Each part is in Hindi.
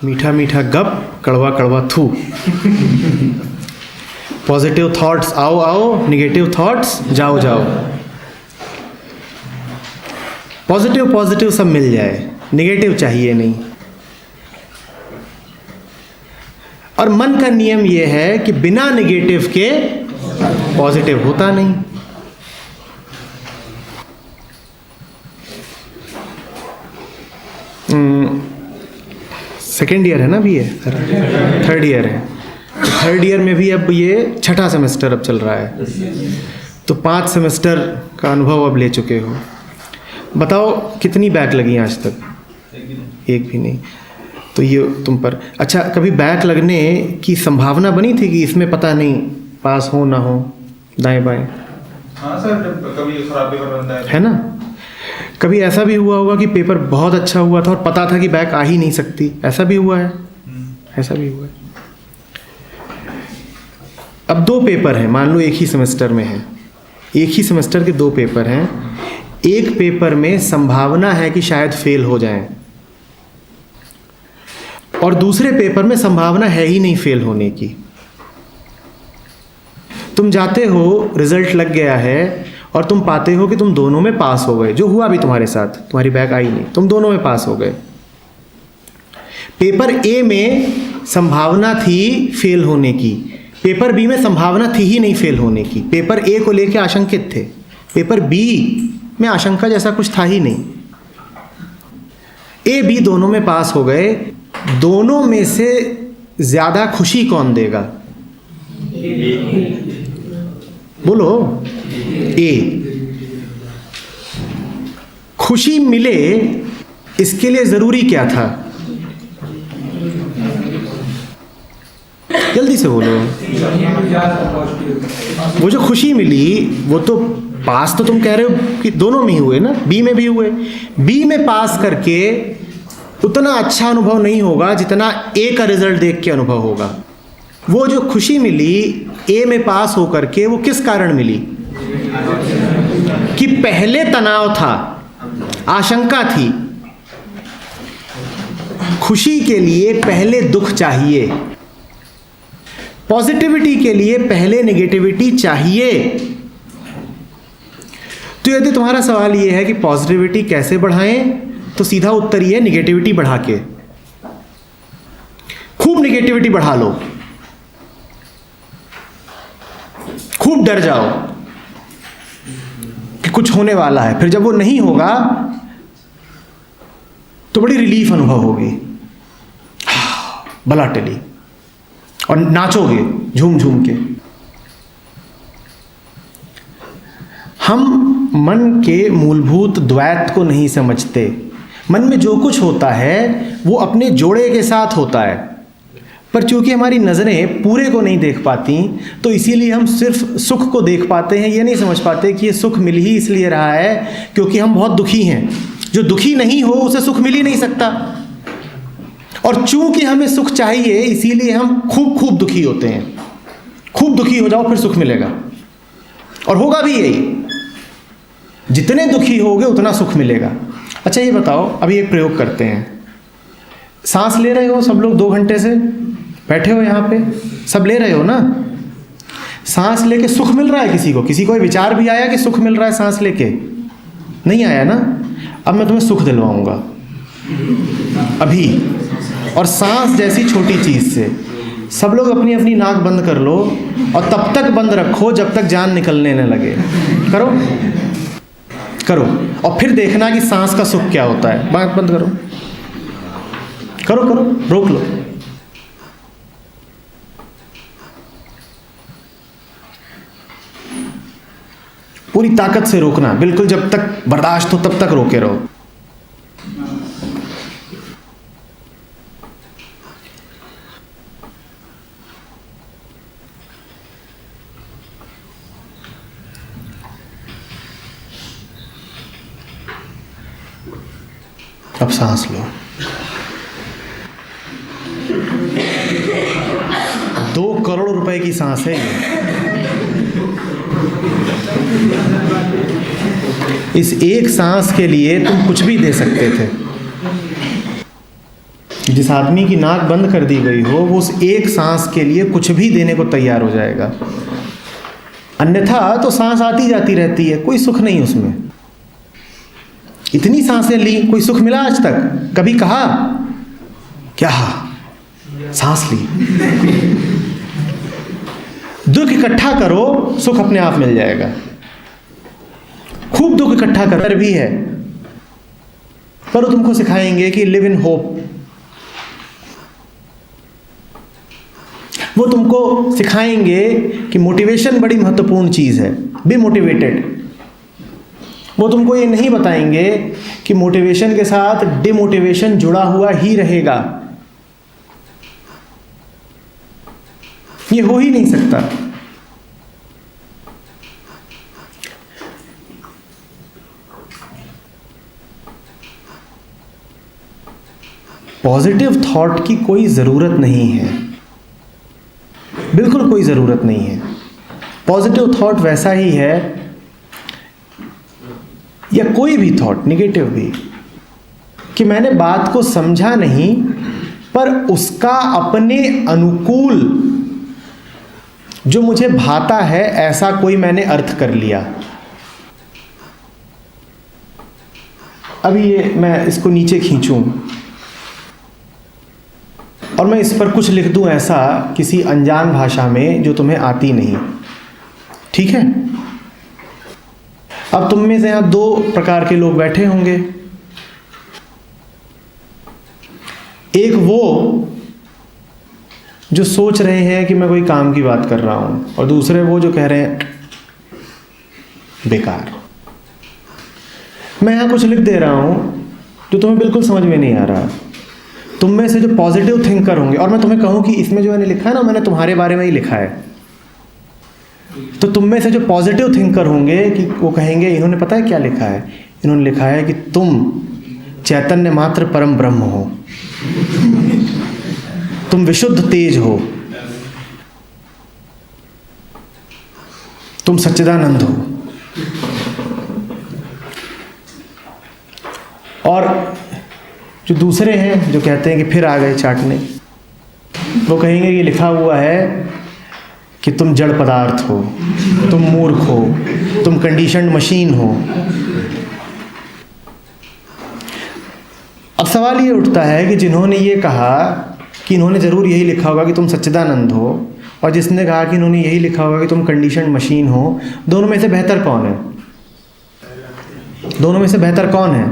मीठा मीठा गप, कड़वा कड़वा थू। पॉजिटिव थॉट्स आओ आओ, निगेटिव थॉट्स जाओ जाओ। पॉजिटिव पॉजिटिव सब मिल जाए, निगेटिव चाहिए नहीं। और मन का नियम यह है कि बिना निगेटिव के पॉजिटिव होता नहीं। सेकेंड ईयर है ना अभी, ये थर्ड ईयर है। थर्ड ईयर में भी अब ये छठा सेमेस्टर अब चल रहा है, तो 5 सेमेस्टर का अनुभव अब ले चुके हो। बताओ कितनी बैक लगी आज तक? एक भी नहीं। तो ये तुम पर, अच्छा कभी बैक लगने की संभावना बनी थी कि इसमें पता नहीं पास हो ना हो, दाएं बाएं? हाँ सर, कभी खराब पेपर बनता है ना। कभी ऐसा भी हुआ होगा कि पेपर बहुत अच्छा हुआ था और पता था कि बैक आ ही नहीं सकती, ऐसा भी हुआ है? ऐसा भी हुआ है। अब 2 पेपर हैं, मान लो एक ही सेमेस्टर में है, एक ही सेमेस्टर के 2 पेपर हैं। एक पेपर में संभावना है कि शायद फेल हो जाएं, और दूसरे पेपर में संभावना है ही नहीं फेल होने की। तुम जाते हो, रिजल्ट लग गया है और तुम पाते हो कि तुम दोनों में पास हो गए, जो हुआ भी तुम्हारे साथ, तुम्हारी बैक आई नहीं, तुम दोनों में पास हो गए। पेपर ए में संभावना थी फेल होने की, पेपर बी में संभावना थी ही नहीं फेल होने की। पेपर ए को लेकर आशंकित थे, पेपर बी में आशंका जैसा कुछ था ही नहीं। ए बी दोनों में पास हो गए। दोनों में से ज्यादा खुशी कौन देगा? बोलो। ए। खुशी मिले इसके लिए जरूरी क्या था? जल्दी से बोलो। वो जो खुशी मिली वो तो पास, तो तुम कह रहे हो कि दोनों में ही हुए ना, बी में भी हुए। बी में पास करके उतना अच्छा अनुभव नहीं होगा जितना ए का रिजल्ट देख के अनुभव होगा। वो जो खुशी मिली ए में पास होकर के, वो किस कारण मिली? कि पहले तनाव था, आशंका थी। खुशी के लिए पहले दुख चाहिए, पॉजिटिविटी के लिए पहले नेगेटिविटी चाहिए। तो यदि तुम्हारा सवाल यह है कि पॉजिटिविटी कैसे बढ़ाएं, तो सीधा उत्तर ये है, निगेटिविटी बढ़ा के। खूब निगेटिविटी बढ़ा लो, खूब डर जाओ कि कुछ होने वाला है। फिर जब वो नहीं होगा तो बड़ी रिलीफ अनुभव होगी, बला टली, और नाचोगे झूम झूम के। हम मन के मूलभूत द्वैत को नहीं समझते। मन में जो कुछ होता है वो अपने जोड़े के साथ होता है, पर चूंकि हमारी नज़रें पूरे को नहीं देख पाती, तो इसीलिए हम सिर्फ सुख को देख पाते हैं। ये नहीं समझ पाते कि ये सुख मिल ही इसलिए रहा है क्योंकि हम बहुत दुखी हैं। जो दुखी नहीं हो उसे सुख मिल ही नहीं सकता। और चूंकि हमें सुख चाहिए, इसीलिए हम खूब खूब दुखी होते हैं। खूब दुखी हो जाओ फिर सुख मिलेगा, और होगा भी यही। जितने दुखी होगे उतना सुख मिलेगा। अच्छा ये बताओ, अभी एक प्रयोग करते हैं। सांस ले रहे हो सब लोग 2 घंटे से बैठे हो यहाँ पे, सब ले रहे हो ना? सांस लेके सुख मिल रहा है किसी को? किसी को विचार भी आया कि सुख मिल रहा है सांस लेके? नहीं आया ना? अब मैं तुम्हें सुख दिलवाऊंगा अभी। और सांस जैसी छोटी चीज से सब लोग अपनी अपनी नाक बंद कर लो, और तब तक बंद रखो जब तक जान निकलने न लगे। करो करो, और फिर देखना कि सांस का सुख क्या होता है। नाक बंद करो, करो करो, रोक लो। पूरी ताकत से रोकना, बिल्कुल जब तक बर्दाश्त हो तब तक रोके रहो। अब सांस लो। 2 करोड़ रुपए की सांस है ये। इस एक सांस के लिए तुम कुछ भी दे सकते थे। जिस आदमी की नाक बंद कर दी गई हो वो उस एक सांस के लिए कुछ भी देने को तैयार हो जाएगा, अन्यथा तो सांस आती जाती रहती है, कोई सुख नहीं उसमें। इतनी सांसें ली, कोई सुख मिला आज तक? कभी कहा क्या सांस ली? दुख इकट्ठा करो, सुख अपने आप मिल जाएगा। खूब दुख इकट्ठा कर भी है, पर वो तुमको सिखाएंगे कि लिव इन होप। वो तुमको सिखाएंगे कि मोटिवेशन बड़ी महत्वपूर्ण चीज़ है, बी मोटिवेटेड। वो तुमको ये नहीं बताएंगे कि मोटिवेशन के साथ डिमोटिवेशन जुड़ा हुआ ही रहेगा, ये हो ही नहीं सकता। पॉजिटिव थॉट की कोई ज़रूरत नहीं है, बिल्कुल कोई ज़रूरत नहीं है। पॉजिटिव थॉट वैसा ही है, या कोई भी थॉट निगेटिव भी, कि मैंने बात को समझा नहीं पर उसका अपने अनुकूल जो मुझे भाता है ऐसा कोई मैंने अर्थ कर लिया। अभी ये मैं इसको नीचे खींचूं और मैं इस पर कुछ लिख दूं ऐसा किसी अनजान भाषा में जो तुम्हें आती नहीं, ठीक है? अब तुम में से यहाँ दो प्रकार के लोग बैठे होंगे। एक वो जो सोच रहे हैं कि मैं कोई काम की बात कर रहा हूं, और दूसरे वो जो कह रहे हैं बेकार। मैं यहाँ कुछ लिख दे रहा हूं जो तुम्हें बिल्कुल समझ में नहीं आ रहा। तुम में से जो पॉजिटिव थिंकर होंगे, और मैं तुम्हें कहूं कि इसमें जो मैंने लिखा है ना, मैंने तुम्हारे बारे में ही लिखा है, तो तुम में से जो पॉजिटिव थिंकर होंगे कि वो कहेंगे इन्होंने पता है क्या लिखा है? इन्होंने लिखा है कि तुम चैतन्य मात्र परम ब्रह्म हो, तुम विशुद्ध तेज हो, तुम सच्चिदानंद हो। और जो दूसरे हैं जो कहते हैं कि फिर आ गए चाटने, वो कहेंगे कि लिखा हुआ है कि तुम जड़ पदार्थ हो, तुम मूर्ख हो, तुम कंडीशन्ड मशीन हो। अब सवाल ये उठता है कि जिन्होंने ये कहा कि इन्होंने ज़रूर यही लिखा होगा कि तुम सच्चिदानंद हो, और जिसने कहा कि इन्होंने यही लिखा होगा कि तुम कंडीशन्ड मशीन हो, दोनों में से बेहतर कौन है? दोनों में से बेहतर कौन है?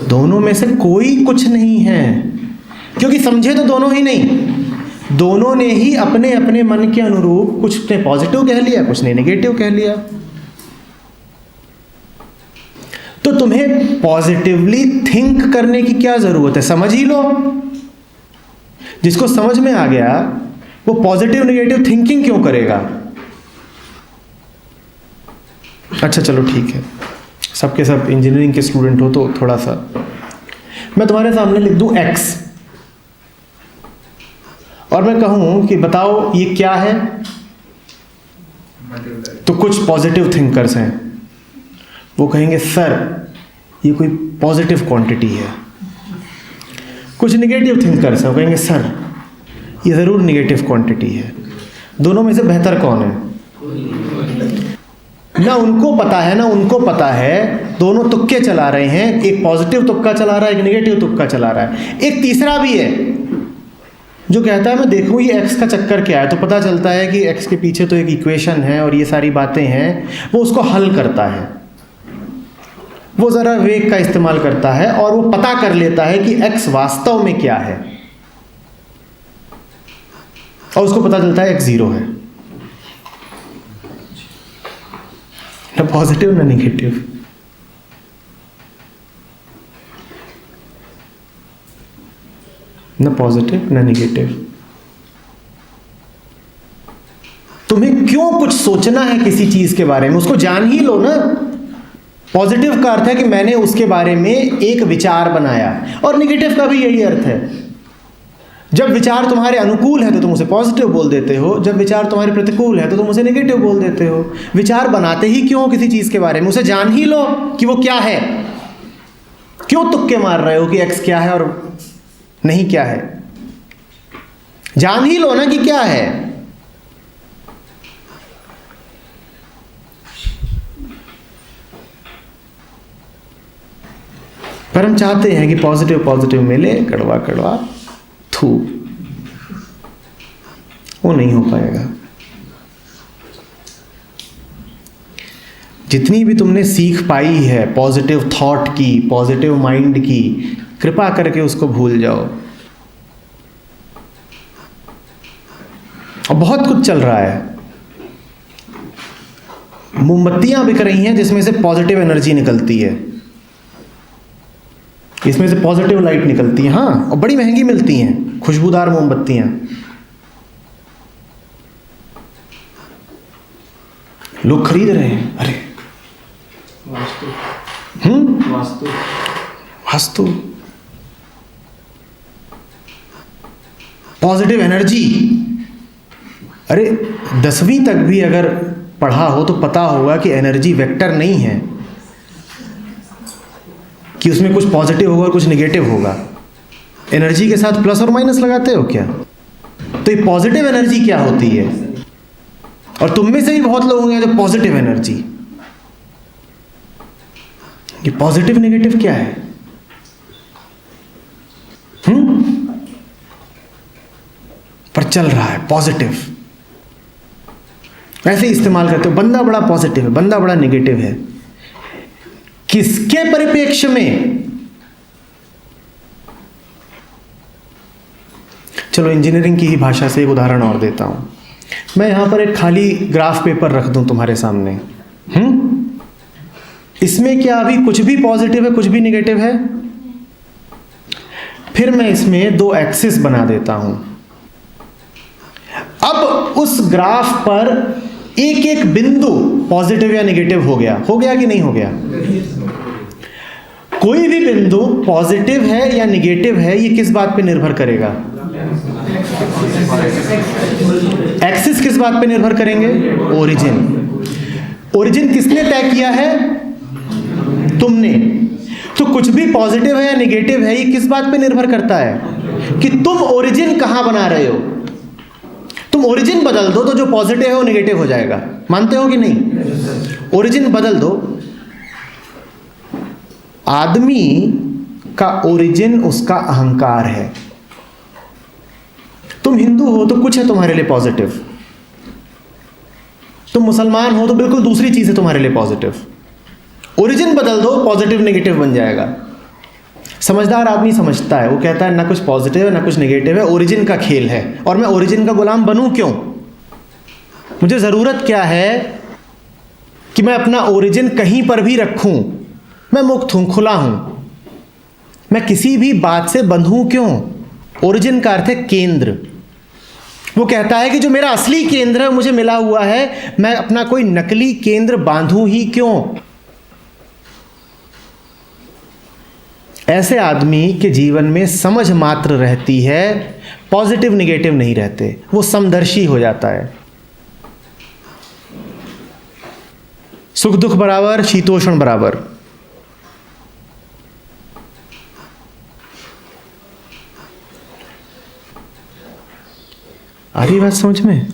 दोनों में से कोई कुछ नहीं है, क्योंकि समझे तो दोनों ही नहीं। दोनों ने ही अपने अपने मन के अनुरूप कुछ ने पॉजिटिव कह लिया, कुछ ने नेगेटिव कह लिया। तो तुम्हें पॉजिटिवली थिंक करने की क्या जरूरत है? समझ ही लो। जिसको समझ में आ गया वो पॉजिटिव नेगेटिव थिंकिंग क्यों करेगा? अच्छा चलो ठीक है, सबके सब इंजीनियरिंग के स्टूडेंट हो तो थोड़ा सा मैं तुम्हारे सामने लिख दूं x, और मैं कहूं कि बताओ ये क्या है, तो कुछ पॉजिटिव थिंकर्स हैं वो कहेंगे सर ये कोई पॉजिटिव क्वांटिटी है। कुछ नेगेटिव थिंकर्स हैं वो कहेंगे सर ये ज़रूर नेगेटिव क्वांटिटी है। दोनों में से बेहतर कौन है? ना उनको पता है ना उनको पता है, दोनों तुक्के चला रहे हैं। एक पॉजिटिव तुक्का चला रहा है, एक नेगेटिव तुक्का चला रहा है। एक तीसरा भी है जो कहता है मैं देखूं ये एक्स का चक्कर क्या है, तो पता चलता है कि एक्स के पीछे तो एक इक्वेशन है और ये सारी बातें हैं। वो उसको हल करता है, वो ज़रा वेग का इस्तेमाल करता है और वो पता कर लेता है कि एक्स वास्तव में क्या है, और उसको पता चलता है एक्स 0 है। ना पॉजिटिव ना नेगेटिव। ना पॉजिटिव ना नेगेटिव। तुम्हें क्यों कुछ सोचना है किसी चीज के बारे में? उसको जान ही लो ना। पॉजिटिव का अर्थ है कि मैंने उसके बारे में एक विचार बनाया, और नेगेटिव का भी यही अर्थ है। जब विचार तुम्हारे अनुकूल है तो तुम उसे पॉजिटिव बोल देते हो, जब विचार तुम्हारे प्रतिकूल है तो तुम उसे नेगेटिव बोल देते हो। विचार बनाते ही क्यों किसी चीज के बारे में? उसे जान ही लो कि वो क्या है। क्यों तुक्के मार रहे हो कि एक्स क्या है और नहीं क्या है, जान ही लो ना कि क्या है। पर हम चाहते हैं कि पॉजिटिव पॉजिटिव मिले, कड़वा कड़वा थू, वो नहीं हो पाएगा। जितनी भी तुमने सीख पाई है पॉजिटिव थॉट की, पॉजिटिव माइंड की, कृपा करके उसको भूल जाओ। और बहुत कुछ चल रहा है, मोमबत्तियां बिक रही हैं जिसमें से पॉजिटिव एनर्जी निकलती है, इसमें से पॉजिटिव लाइट निकलती है। हाँ, और बड़ी महंगी मिलती हैं खुशबूदार मोमबत्तियां। लोग खरीद रहे हैं। अरे वास्तु वास्तु, पॉजिटिव एनर्जी। अरे 10वीं तक भी अगर पढ़ा हो तो पता होगा कि एनर्जी वेक्टर नहीं है, कि उसमें कुछ पॉजिटिव होगा और कुछ नेगेटिव होगा। एनर्जी के साथ प्लस और माइनस लगाते हो क्या? तो ये पॉजिटिव एनर्जी क्या होती है? और तुम में से भी बहुत लोग होंगे जो पॉजिटिव एनर्जी, ये पॉजिटिव नेगेटिव क्या है? पर चल रहा है पॉजिटिव, ऐसे ही इस्तेमाल करते हो। बंदा बड़ा पॉजिटिव है, बंदा बड़ा नेगेटिव है। किसके परिप्रेक्ष्य में? चलो इंजीनियरिंग की ही भाषा से एक उदाहरण और देता हूं। मैं यहां पर एक खाली ग्राफ पेपर रख दूं तुम्हारे सामने, इसमें क्या अभी कुछ भी पॉजिटिव है, कुछ भी नेगेटिव है? फिर मैं इसमें 2 एक्सिस बना देता हूं। अब उस ग्राफ पर एक एक बिंदु पॉजिटिव या नेगेटिव हो गया कि नहीं हो गया? कोई भी बिंदु पॉजिटिव है या नेगेटिव है, ये किस बात पे निर्भर करेगा? एक्सिस किस बात पे निर्भर करेंगे? ओरिजिन। ओरिजिन किसने तय किया है? तुमने। तो कुछ भी पॉजिटिव है या नेगेटिव है, ये किस बात पे निर्भर करता है? कि तुम ओरिजिन कहां बना रहे हो। तुम ओरिजिन बदल दो तो जो पॉजिटिव है वो नेगेटिव हो जाएगा। मानते हो कि नहीं? ओरिजिन बदल दो। आदमी का ओरिजिन उसका अहंकार है। तुम हिंदू हो तो कुछ है तुम्हारे लिए पॉजिटिव, तुम मुसलमान हो तो बिल्कुल दूसरी चीज है तुम्हारे लिए पॉजिटिव। ओरिजिन बदल दो, पॉजिटिव नेगेटिव बन जाएगा। समझदार आदमी समझता है, वो कहता है ना कुछ पॉजिटिव है ना कुछ नेगेटिव है, ओरिजिन का खेल है। और मैं ओरिजिन का गुलाम बनूं क्यों? मुझे ज़रूरत क्या है कि मैं अपना ओरिजिन कहीं पर भी रखूं? मैं मुक्त हूं, खुला हूं, मैं किसी भी बात से बंधूं क्यों? ओरिजिन का अर्थ है केंद्र। वो कहता है कि जो मेरा असली केंद्र है मुझे मिला हुआ है, मैं अपना कोई नकली केंद्र बांधूं ही क्यों? ऐसे आदमी के जीवन में समझ मात्र रहती है, पॉजिटिव नेगेटिव नहीं रहते, वो समदर्शी हो जाता है। सुख दुख बराबर, शीतोष्ण बराबर। आ रही बात समझ में?